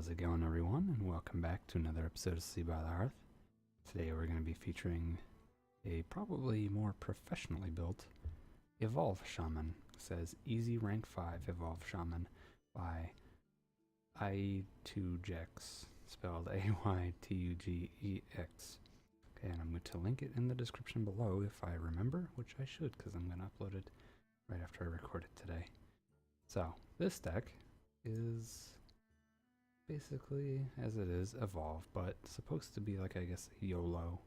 How's it going, everyone? And welcome back to another episode of Sleep by the Hearth. Today we're going to be featuring a probably more professionally built Evolve Shaman. It says Easy Rank 5 Evolve Shaman by Aytugex, spelled A-Y-T-U-G-E-X. Okay, and I'm going to link it in the description below if I remember, which I should because I'm going to upload it right after I record it today. So, this deck is basically, as it is, Evolve, but supposed to be like, I guess, a YOLO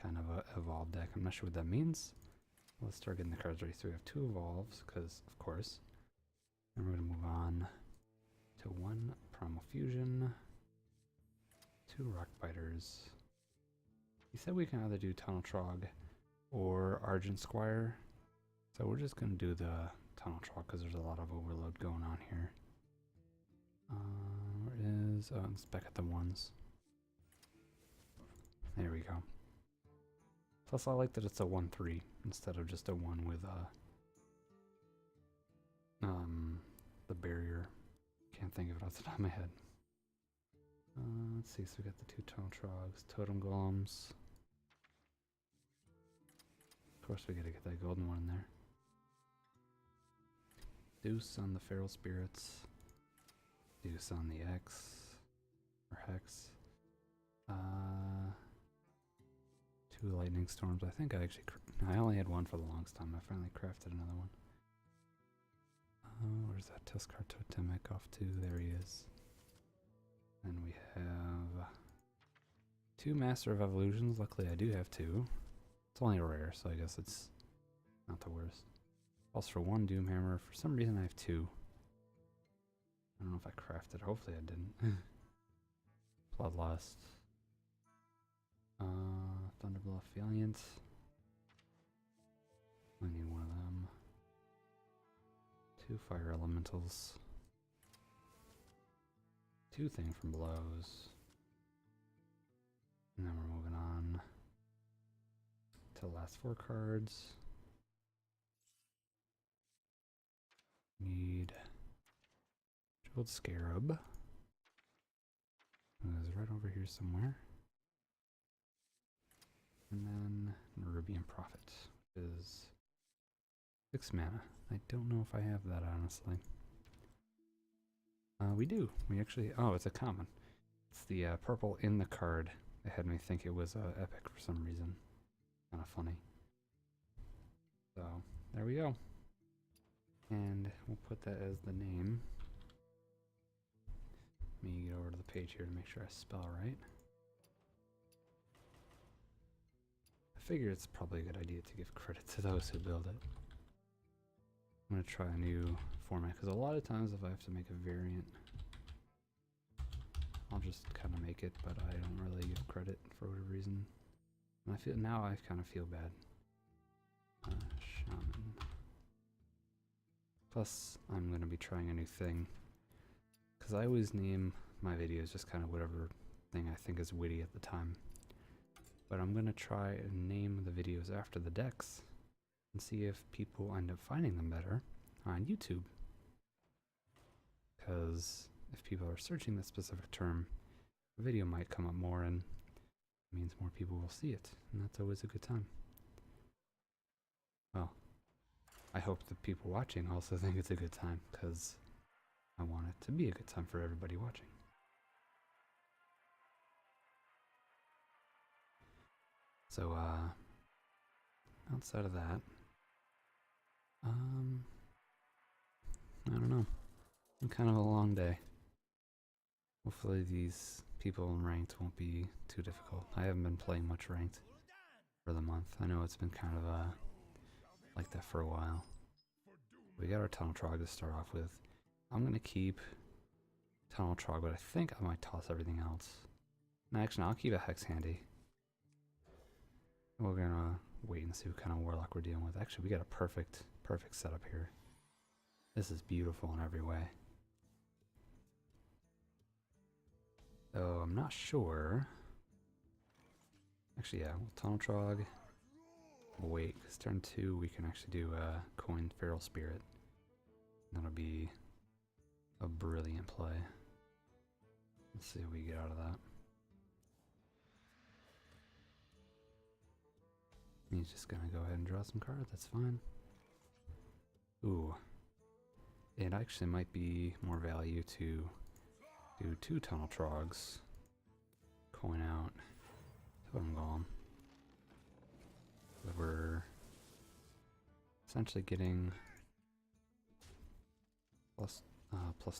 kind of a Evolve deck. I'm not sure what that means. Let's start getting the cards ready. So we have 2 Evolves, because, of course. And we're going to move on to 1 Primal Fusion, 2 Rock Biters. He said we can either do Tunnel Trog or Argent Squire. So we're just going to do the Tunnel Trog because there's a lot of overload going on here. Where is... oh, it's back at the 1s. There we go. Plus I like that it's a 1-3 instead of just a 1 with the barrier. Can't think of it off the top of my head. Let's see, so we got the 2 Tunnel Trogs, Totem Golems. Of course we gotta get that golden one in there. Deuce on the Feral Spirits. Deuce on the X, or Hex. 2 Lightning Storms. I think I actually, I only had 1 for the longest time. I finally crafted another one. Where's that Tuskar Totemic off to? There he is. And we have 2 Master of Evolutions. Luckily I do have 2. It's only a rare, so I guess it's not the worst. Also for 1 Doomhammer. For some reason I have 2. I don't know if I crafted. Hopefully I didn't. Bloodlust. Thunderbluff Valiant. I need one of them. 2 Fire Elementals. 2 Thing from Blows. And then we're moving on to the last 4 cards. Need Jeweled Scarab. It was right over here somewhere. And then Nerubian Prophet, which is 6 mana. I don't know if I have that, honestly. We do. We actually... oh, it's a common. It's the purple in the card. It had me think it was epic for some reason. Kind of funny. So, there we go. And we'll put that as the name. Let me get over to the page here to make sure I spell right. I figure it's probably a good idea to give credit to those who build it. I'm going to try a new format, because a lot of times if I have to make a variant, I'll just kind of make it, but I don't really give credit for whatever reason. And I feel now I kind of feel bad. Shaman. Plus, I'm going to be trying a new thing. Because I always name my videos just kind of whatever thing I think is witty at the time. But I'm going to try and name the videos after the decks and see if people end up finding them better on YouTube. Because if people are searching that specific term, the video might come up more and it means more people will see it. And that's always a good time. Well, I hope the people watching also think it's a good time, because I want it to be a good time for everybody watching. So, outside of that, I don't know. It's kind of a long day. Hopefully these people in ranked won't be too difficult. I haven't been playing much ranked for the month. I know it's been kind of like that for a while. We got our Tunnel Trog to start off with. I'm going to keep Tunnel Trog, but I think I might toss everything else. No, actually, I'll keep a Hex handy. We're going to wait and see what kind of Warlock we're dealing with. Actually, we got a perfect setup here. This is beautiful in every way. So, I'm not sure. Actually, yeah, we'll Tunnel Trog. We'll wait, because turn 2 we can actually do Coin Feral Spirit. That'll be a brilliant play. Let's see what we get out of that. He's just gonna go ahead and draw some cards, that's fine. Ooh. It actually might be more value to do 2 Tunnel Trogs. Coin out Totem Golem. But we're essentially getting plus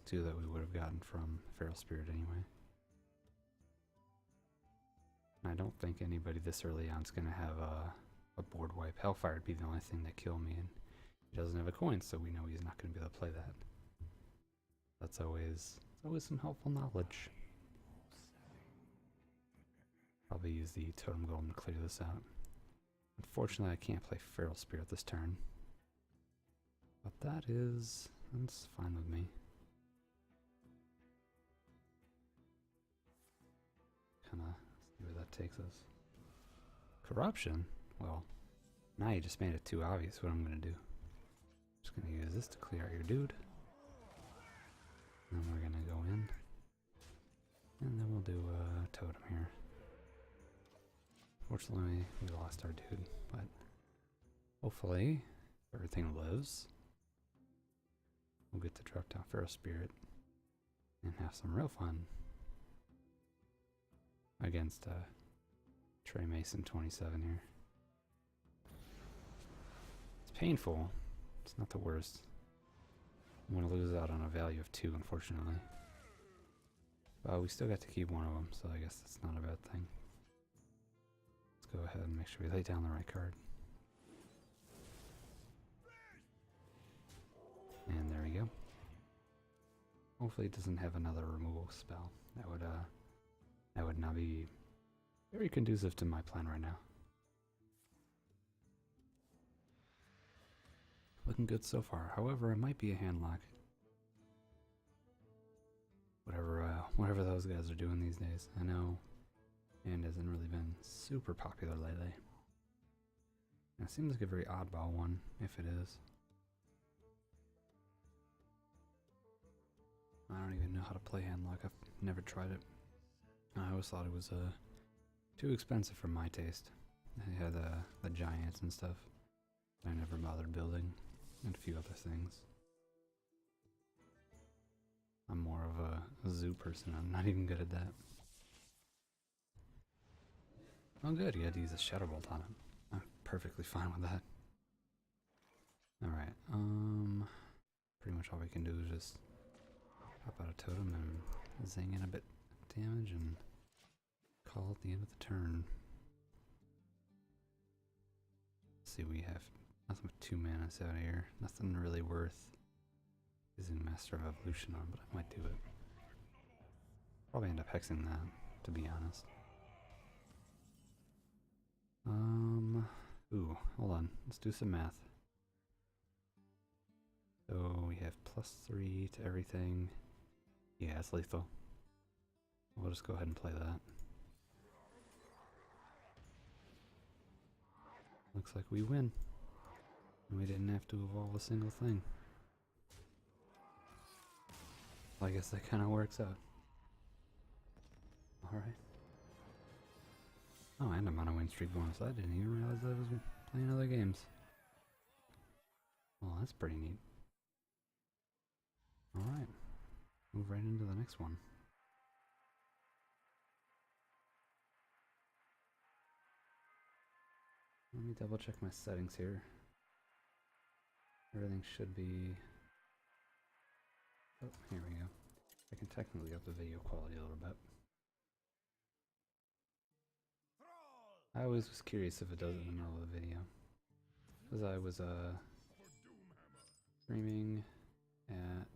2 that we would have gotten from Feral Spirit anyway. And I don't think anybody this early on is going to have a board wipe. Hellfire would be the only thing that kill me, and he doesn't have a coin, so we know he's not going to be able to play that. That's always some helpful knowledge. Probably use the Totem Golem to clear this out. Unfortunately, I can't play Feral Spirit this turn. But that's fine with me. Kinda see where that takes us. Corruption? Well, now you just made it too obvious what I'm gonna do. Just gonna use this to clear out your dude. And then we're gonna go in. And then we'll do a totem here. Fortunately, we lost our dude, but hopefully, if everything lives, we'll get to drop down Feral Spirit and have some real fun against Trey Mason 27 here. It's painful. It's not the worst. I'm going to lose out on a value of 2, unfortunately. But we still got to keep one of them, so I guess that's not a bad thing. Let's go ahead and make sure we lay down the right card. And there we go. Hopefully it doesn't have another removal spell. That would not be very conducive to my plan right now. Looking good so far. However, it might be a handlock. Whatever those guys are doing these days. I know hand hasn't really been super popular lately. And it seems like a very oddball one, if it is. I don't even know how to play handlock. I've never tried it. I always thought it was too expensive for my taste. I had the giants and stuff. I never bothered building, and a few other things. I'm more of a zoo person. I'm not even good at that. Oh good, you had to use a Shadow Bolt on it. I'm perfectly fine with that. Alright, pretty much all we can do is just pop out a totem and zing in a bit of damage and call it the end of the turn. Let's see, we have nothing but 2 manas out here. Nothing really worth using Master of Evolution on, but I might do it. Probably end up hexing that, to be honest. Ooh, hold on. Let's do some math. So we have +3 to everything. Yeah, it's lethal. We'll just go ahead and play that. Looks like we win. And we didn't have to evolve a single thing. Well, I guess that kind of works out. Alright. Oh, and I'm on a win streak bonus. I didn't even realize I was playing other games. Well, that's pretty neat. Alright. Move right into the next one. Let me double check my settings here. Everything should be... Oh, here we go. I can technically up the video quality a little bit. I always was curious if it does it in the middle of the video. Because I was streaming at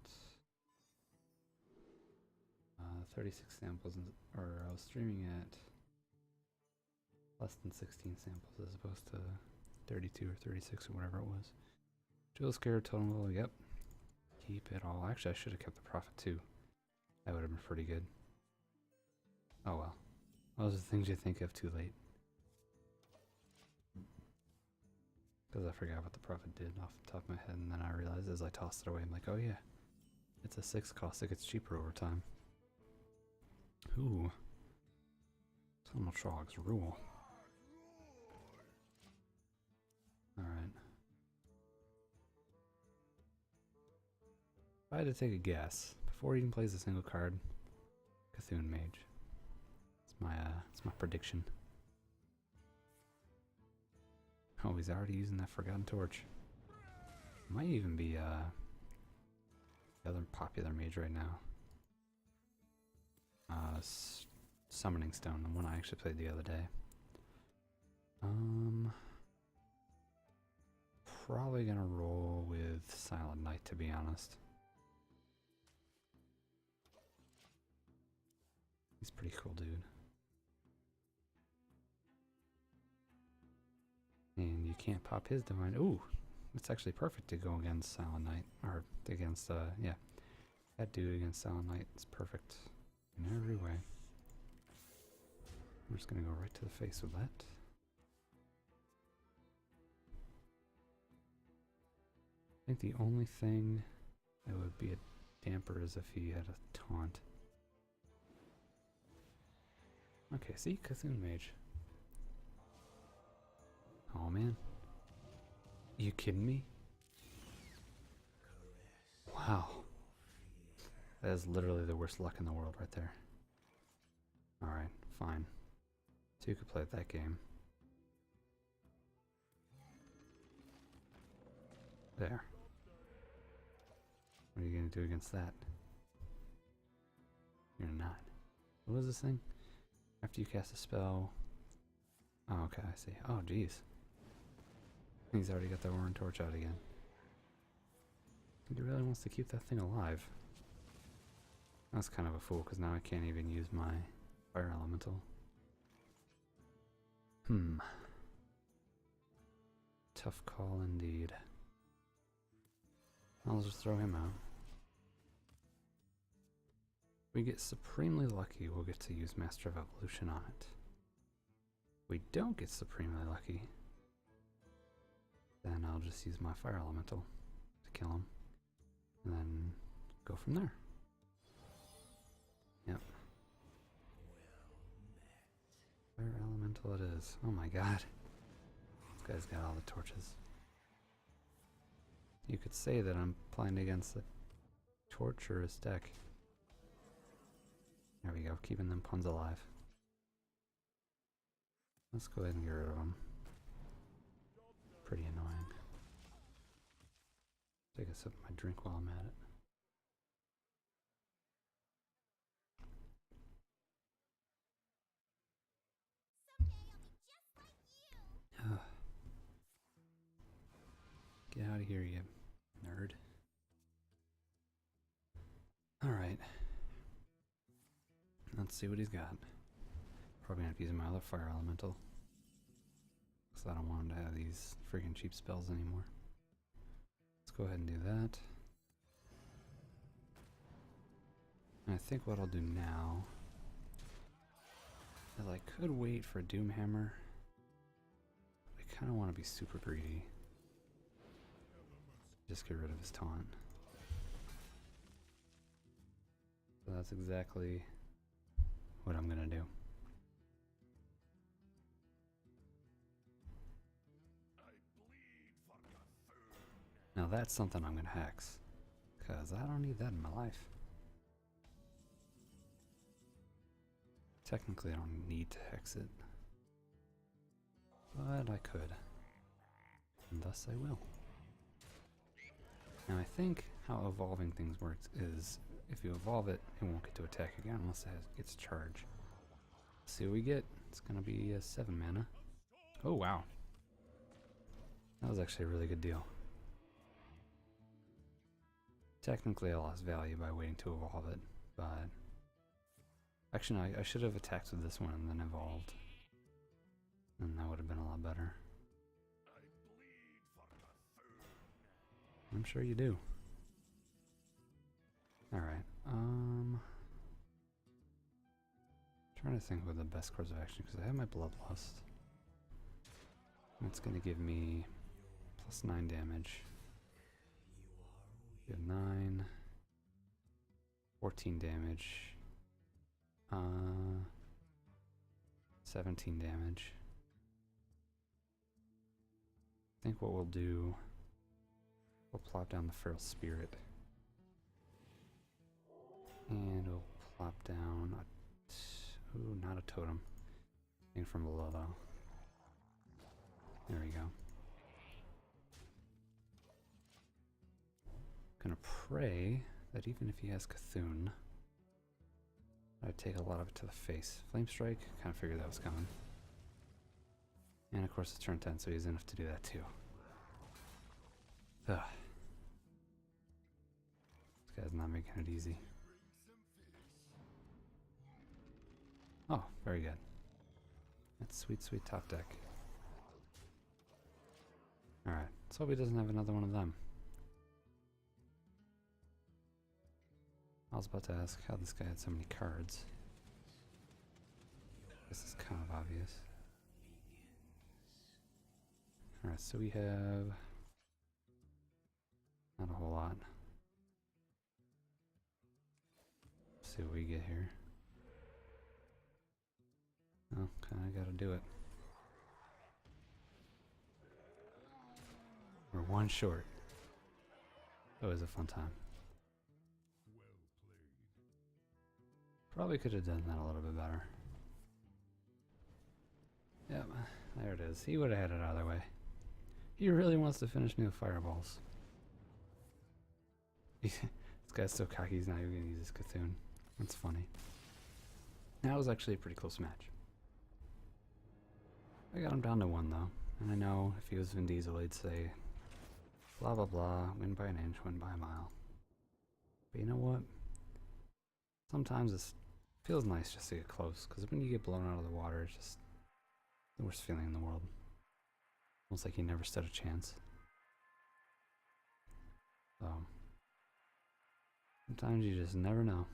36 samples, or I was streaming at less than 16 samples as opposed to 32 or 36 or whatever it was. Jewel Scare, Totem Goal, yep. Keep it all. Actually, I should have kept the Prophet too. That would have been pretty good. Oh well. Those are the things you think of too late. Because I forgot what the Prophet did off the top of my head, and then I realized as I tossed it away, I'm like, oh yeah, it's a 6 cost, it gets cheaper over time. Ooh. Tunnel Trogs rule. Alright. If I had to take a guess, before he even plays a single card, Cthulhu Mage. It's my prediction. Oh, he's already using that Forgotten Torch. Might even be the other popular mage right now. Summoning Stone, the one I actually played the other day. Probably gonna roll with Silent Knight, to be honest. He's pretty cool, dude. And you can't pop his Divine. Ooh, it's actually perfect to go against Silent Knight. Or against, yeah. That dude against Silent Knight is perfect in every way. I'm just gonna go right to the face with that. I think the only thing that would be a damper is if he had a taunt. Okay, see? Cthulhu Mage. Oh man. You kidding me? Wow. That is literally the worst luck in the world right there. Alright, fine. So you could play that game. There. What are you going to do against that? You're not. What was this thing? After you cast a spell... Oh, okay, I see. Oh, jeez. He's already got the Roaring Torch out again. He really wants to keep that thing alive. That's kind of a fool, because now I can't even use my Fire Elemental. Tough call indeed. I'll just throw him out. We get supremely lucky, we'll get to use Master of Evolution on it. We don't get supremely lucky, then I'll just use my Fire Elemental to kill him, and then go from there. Yep. Fire Elemental it is. Oh my god. This guy's got all the torches. You could say that I'm playing against the torturous deck. There we go, keeping them puns alive. Let's go ahead and get rid of them. Pretty annoying. Take a sip of my drink while I'm at it. Get out of here, you nerd. Alright. Let's see what he's got. Probably gonna have to use my other Fire Elemental, because I don't want him to have these freaking cheap spells anymore. Let's go ahead and do that. And I think what I'll do now is I could wait for Doomhammer. I kind of want to be super greedy. Just get rid of his taunt. So that's exactly what I'm gonna do. Now that's something I'm gonna hex, because I don't need that in my life. Technically I don't need to hex it, but I could, and thus I will. Now I think how evolving things works is if you evolve it, it won't get to attack again unless it gets charge. Let's see what we get. It's gonna be a 7 mana. Oh wow. That was actually a really good deal. Technically I lost value by waiting to evolve it, but... Actually no, I should have attacked with this one and then evolved. And that would have been a lot better. I'm sure you do. Alright, trying to think what the best course of action, because I have my Bloodlust. It's going to give me +9 damage. You have 9, 14 damage. Uh, 17 damage. I think what we'll do, we'll plop down the Feral Spirit. And we'll plop down a ooh, not a totem. Thing from below though. There we go. Gonna pray that even if he has Cthulhu, I'd take a lot of it to the face. Flame Strike, kind of figured that was coming. And of course it's turn 10, so he's enough to do that too. Ugh. This guy's not making it easy. Oh, very good. That's sweet, sweet top deck. Alright, let's hope he doesn't have another one of them. I was about to ask how this guy had so many cards. This is kind of obvious. Alright, so we have not a whole lot. Let's see what we get here. Oh, kinda gotta do it. We're one short. Always a fun time. Probably could have done that a little bit better. Yep, there it is. He would have had it either way. He really wants to finish me with fireballs. This guy's so cocky he's not even gonna use his Cthulhu. That's funny. That was actually a pretty close match. I got him down to 1 though. And I know if he was Vin Diesel he'd say blah blah blah, win by an inch, win by a mile. But you know what? Sometimes it feels nice just to get close, because when you get blown out of the water, it's just the worst feeling in the world. Almost like you never stood a chance. So, sometimes you just never know.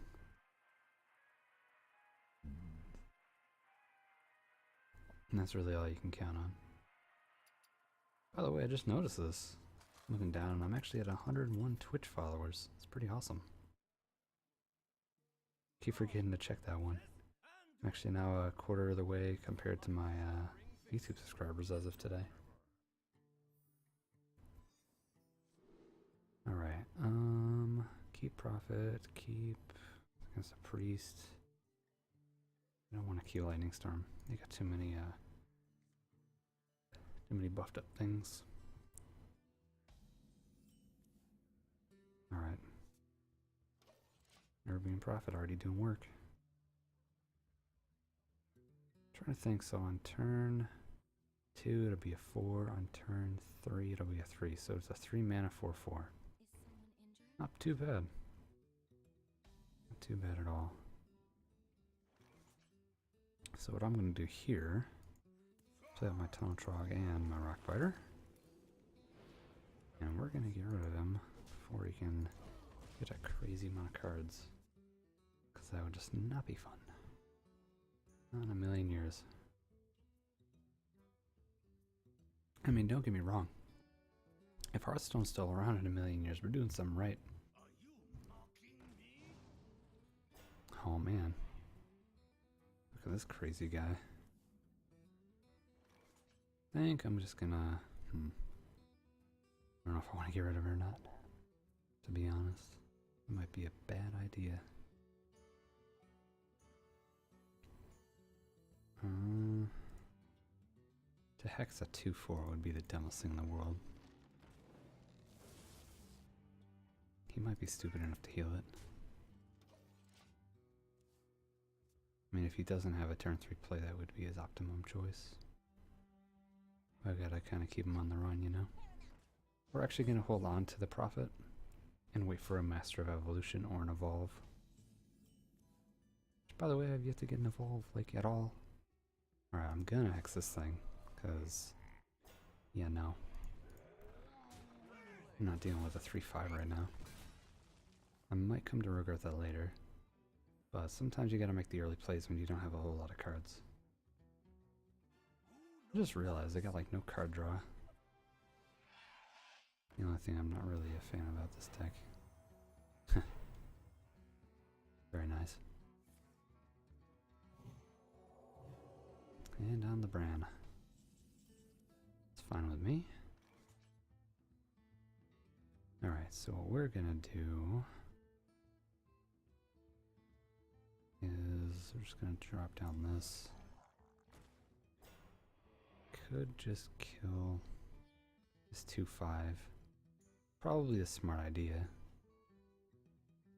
And that's really all you can count on. By the way, I just noticed this. Looking down, and I'm actually at 101 Twitch followers. It's pretty awesome. Keep forgetting to check that one. I'm actually now a quarter of the way compared to my YouTube subscribers as of today. Alright, keep Prophet, keep against a Priest. I don't want to key Lightning Storm. They got too many buffed up things. Alright. Arabian Prophet already doing work. Trying to think, so on turn 2 it'll be a 4, on turn 3 it'll be a 3, so it's a 3 mana 4/4. Not too bad. Not too bad at all. So what I'm going to do here, play out my Tunnel Trog and my Rockbiter. And we're going to get rid of him before he can get a crazy amount of cards. Because that would just not be fun. Not in a million years. I mean, don't get me wrong. If Hearthstone's still around in a million years, we're doing something right. Oh man. Look at this crazy guy. I think I'm just gonna... I don't know if I want to get rid of her or not. To be honest. It might be a bad idea. To hex a 2/4 would be the dumbest thing in the world. He might be stupid enough to heal it. I mean, if he doesn't have a turn 3 play, that would be his optimum choice. I gotta kind of keep him on the run, you know? We're actually gonna hold on to the Prophet and wait for a Master of Evolution or an Evolve. Which, by the way, I've yet to get an Evolve, like, at all. Alright, I'm gonna hex this thing, because... yeah, no. I'm not dealing with a 3/5 right now. I might come to regret that later. But sometimes you gotta make the early plays when you don't have a whole lot of cards. I just realized I got like no card draw. The only thing I'm not really a fan about this deck. Very nice. Bran. It's fine with me. Alright, so what we're gonna do is we're just gonna drop down this. Could just kill this 2-5. Probably a smart idea,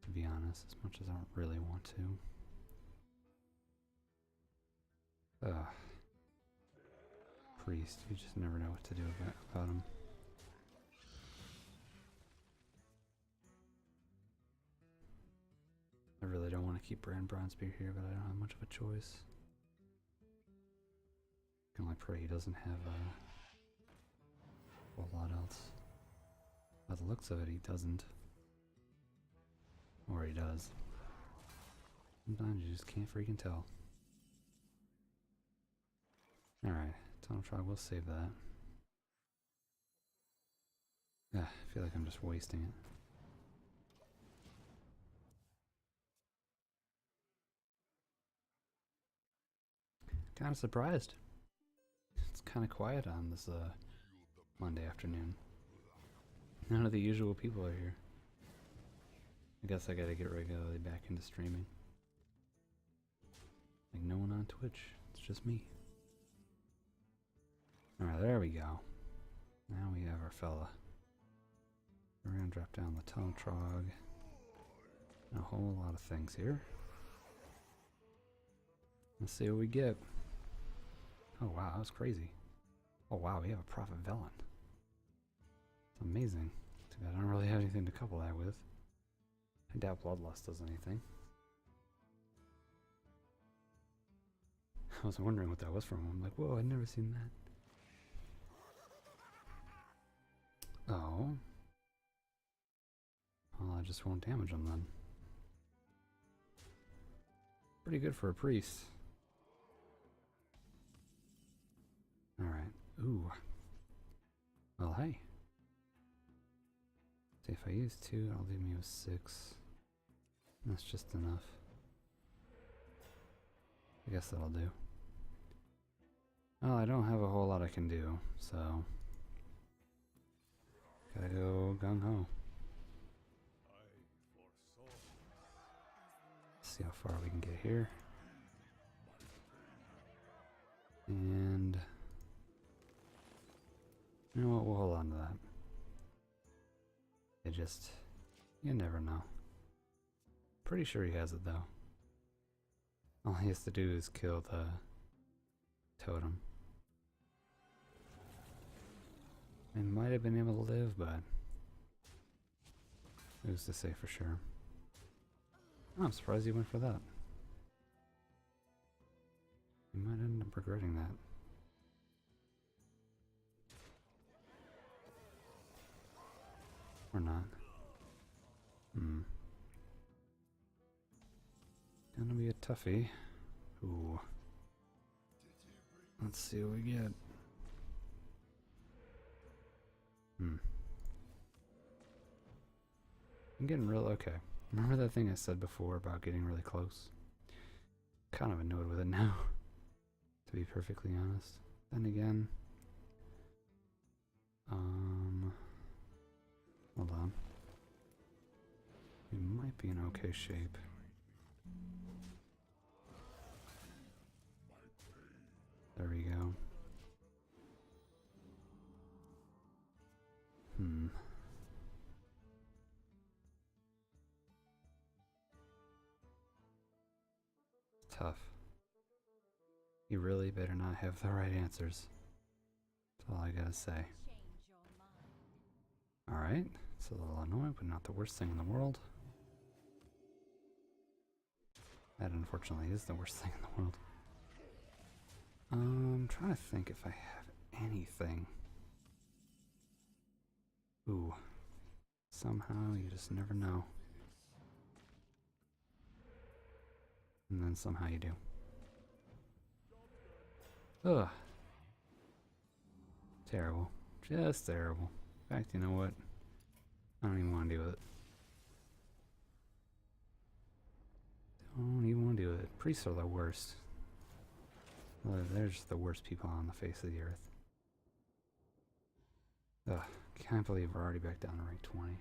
to be honest, as much as I don't really want to. Ugh. Priest, you just never know what to do about him. I really don't want to keep Bran Bronzebeard here, but I don't have much of a choice. I can only pray he doesn't have a whole lot else. By the looks of it, he doesn't. Or he does. Sometimes you just can't freaking tell. Alright, Tunnel Tribe, we'll save that. I feel like I'm just wasting it. Kind of surprised. It's kind of quiet on this Monday afternoon. None of the usual people are here. I guess I gotta get regularly back into streaming. Like no one on Twitch. It's just me. Alright, there we go. Now we have our fella. We're gonna drop down the Tunnel Trog. And a whole lot of things here. Let's see what we get. Oh wow, that was crazy. Oh wow, we have a Prophet Velen. It's amazing. Too bad I don't really have anything to couple that with. I doubt Bloodlust does anything. I was wondering what that was from. I'm like, whoa, I'd never seen that. Oh. Well, I just won't damage him then. Pretty good for a priest. Alright. Ooh. Well, hey. See, if I use 2, it'll leave me with 6. That's just enough. I guess that'll do. Well, I don't have a whole lot I can do, so gotta go gung-ho. See how far we can get here. And you know what, we'll hold on to that. It just, you never know. Pretty sure he has it though. All he has to do is kill the totem. I might have been able to live, but who's to say for sure? Oh, I'm surprised he went for that. He might end up regretting that. Or not. Gonna be a toughie. Ooh. Let's see what we get. I'm getting real okay. Remember that thing I said before about getting really close? Kind of annoyed with it now, to be perfectly honest. Then again, hold on. We might be in okay shape. There we go. Tough. You really better not have the right answers. That's all I gotta say. Alright, it's a little annoying, but not the worst thing in the world. That unfortunately is the worst thing in the world. I'm trying to think if I have anything. Ooh. Somehow you just never know. And then somehow you do. Ugh. Terrible. Just terrible. In fact, you know what? I don't even want to deal with it. Don't even want to deal with it. Priests are the worst. They're just the worst people on the face of the earth. Ugh, can't believe we're already back down to rank 20.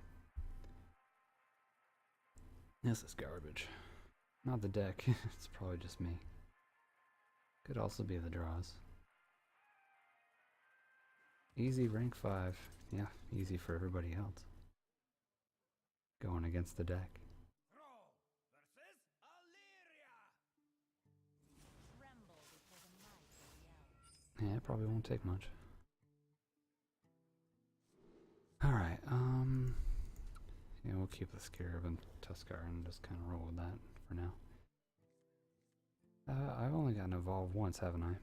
This is garbage. Not the deck, it's probably just me. Could also be the draws. Easy rank 5. Yeah, easy for everybody else. Going against the deck. Yeah, it probably won't take much. Alright, yeah, we'll keep the Scarab and Tuskar and just kind of roll with that for now. I've only gotten Evolve once, haven't I?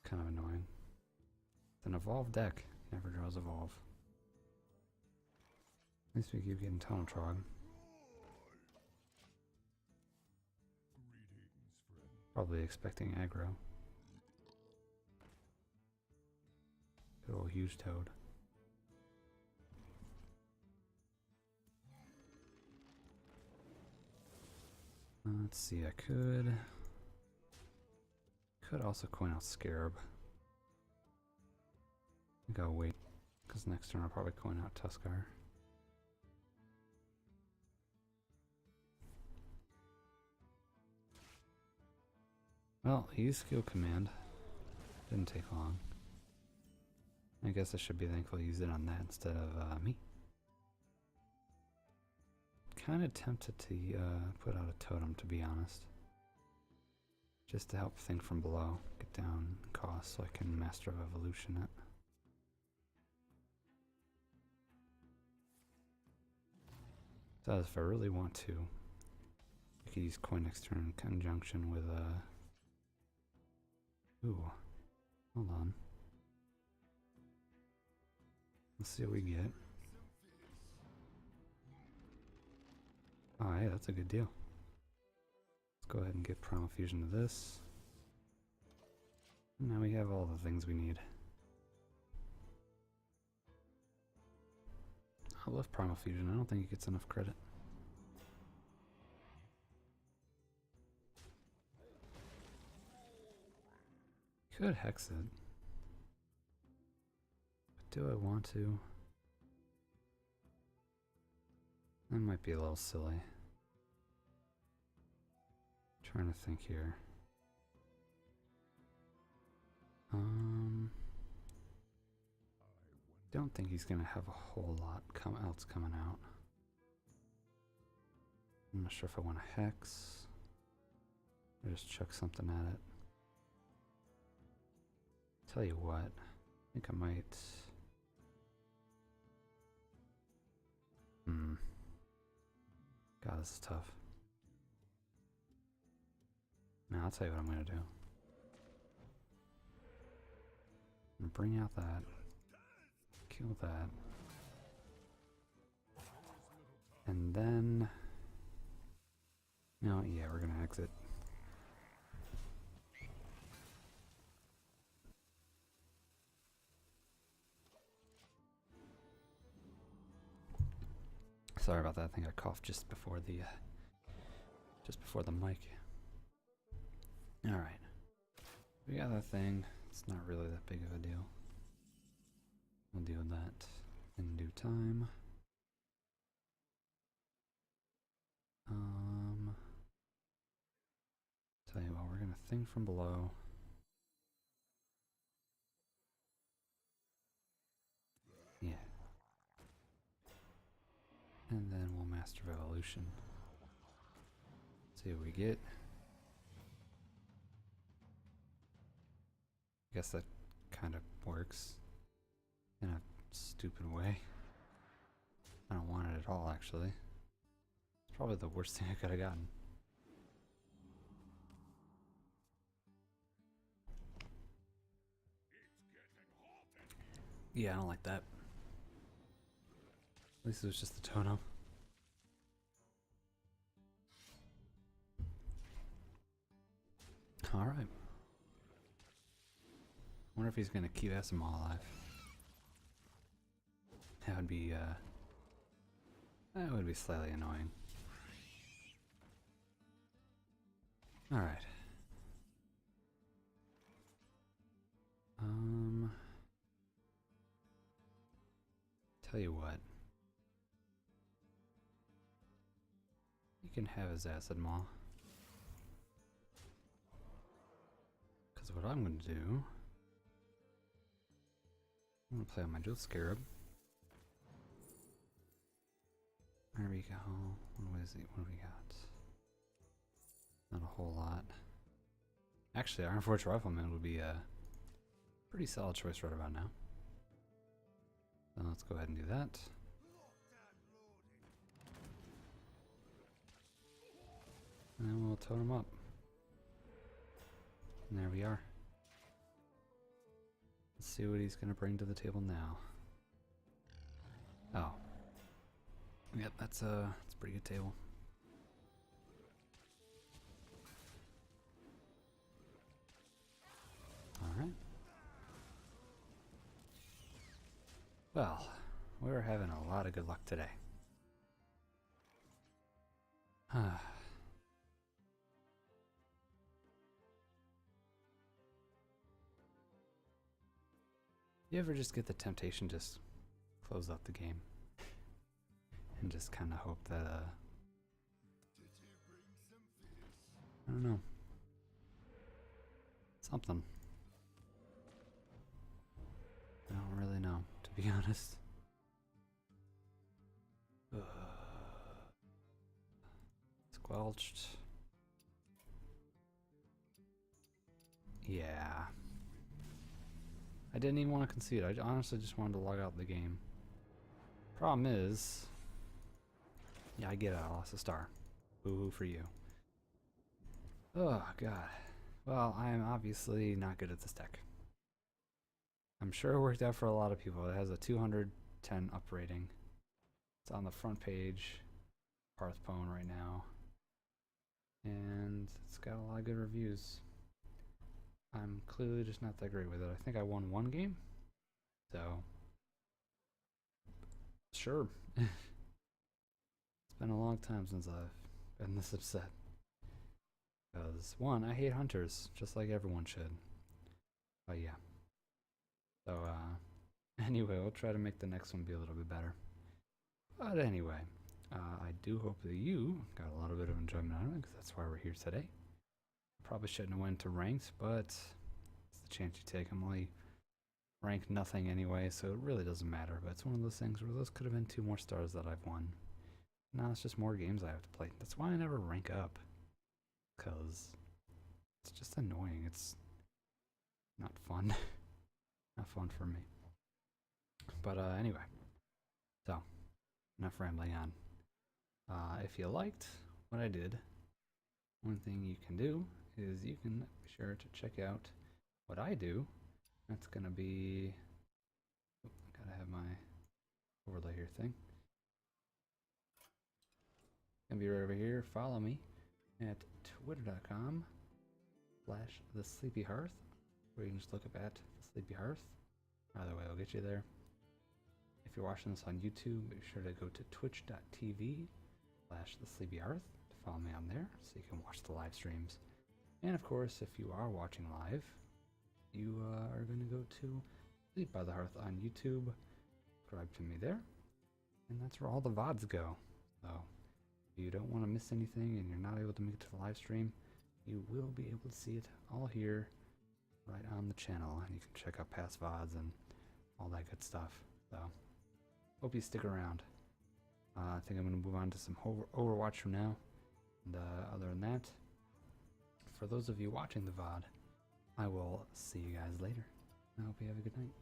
Kind of annoying. It's an Evolve deck. Never draws Evolve. At least we keep getting Tunnel Trog. Probably expecting aggro. Good old huge toad. Let's see, I could also coin out Scarab. I think I'll wait, because next turn I'll probably coin out Tuskar. Well, he used Skill Command. Didn't take long. I guess I should be thankful he used it on that instead of me. Kind of tempted to put out a totem, to be honest. Just to help Think from Below get down cost so I can Master of Evolution it. So if I really want to, I could use coin next turn in conjunction with ooh, hold on. Let's see what we get. Oh yeah, that's a good deal. Let's go ahead and get Primal Fusion to this. And now we have all the things we need. I love Primal Fusion. I don't think it gets enough credit. Could Hex it. But do I want to? That might be a little silly. Trying to think here. Don't think he's gonna have a whole lot else coming out. I'm not sure if I want to Hex or just chuck something at it. Tell you what, I think I might. God, this is tough. Now I'll tell you what I'm gonna do. I'm gonna bring out that. Kill that. And then... No, yeah, we're gonna exit. Sorry about that, I think I coughed just before the mic. Alright. We got that thing. It's not really that big of a deal. We'll deal with that in due time. Tell you what, we're gonna Think from Below. Yeah. And then we'll Master of Evolution. See what we get. I guess that kind of works in a stupid way. I don't want it at all, actually. It's probably the worst thing I could have gotten. Yeah, I don't like that. At least it was just the totem. Alright. Wonder if he's gonna keep Asimov alive. That would be slightly annoying. Alright. Tell you what. You can have his acid maw. Because what I'm going to do... I'm going to play on my Jewel Scarab. There we go. What is it? What do we got? Not a whole lot. Actually, Ironforge Rifleman would be a pretty solid choice right about now. So let's go ahead and do that. And then we'll totem him up. And there we are. Let's see what he's going to bring to the table now. Oh. Yep, that's a pretty good table. Alright. Well, we're having a lot of good luck today. You ever just get the temptation just close up the game and just kind of hope that I don't know, something. I don't really know, to be honest. Squelched. Yeah. I didn't even want to concede. I honestly just wanted to log out the game. Problem is, yeah, I get it. I lost a star. Boo-hoo for you. Oh, God. Well, I am obviously not good at this deck. I'm sure it worked out for a lot of people. It has a 210 up rating. It's on the front page, Hearthstone right now. And it's got a lot of good reviews. I'm clearly just not that great with it. I think I won one game. So, sure. It's been a long time since I've been this upset. Because, one, I hate hunters, just like everyone should. But yeah. So, anyway, we'll try to make the next one be a little bit better. But anyway, I do hope that you got a little bit of enjoyment out of it, because that's why we're here today. Probably shouldn't have went to ranked, but it's the chance you take. I'm only ranked nothing anyway, so it really doesn't matter. But it's one of those things where those could have been 2 more stars that I've won. Now it's just more games I have to play. That's why I never rank up, because it's just annoying. It's not fun. Not fun for me. But anyway, so enough rambling on. If you liked what I did, one thing you can do is you can be sure to check out what I do. That's gonna be, gotta have my overlay here thing. Gonna be right over here. Follow me at twitter.com/thesleepyhearth, where you can just look up at the Sleepy Hearth. Either way, I'll get you there. If you're watching this on YouTube, be sure to go to twitch.tv/thesleepyhearth to follow me on there, so you can watch the live streams. And of course, if you are watching live, you are going to go to Sleep by the Hearth on YouTube, subscribe to me there, and that's where all the VODs go. So if you don't want to miss anything and you're not able to make it to the live stream, you will be able to see it all here right on the channel, and you can check out past VODs and all that good stuff. So hope you stick around. I think I'm going to move on to some Overwatch from now. And other than that, for those of you watching the VOD, I will see you guys later. I hope you have a good night.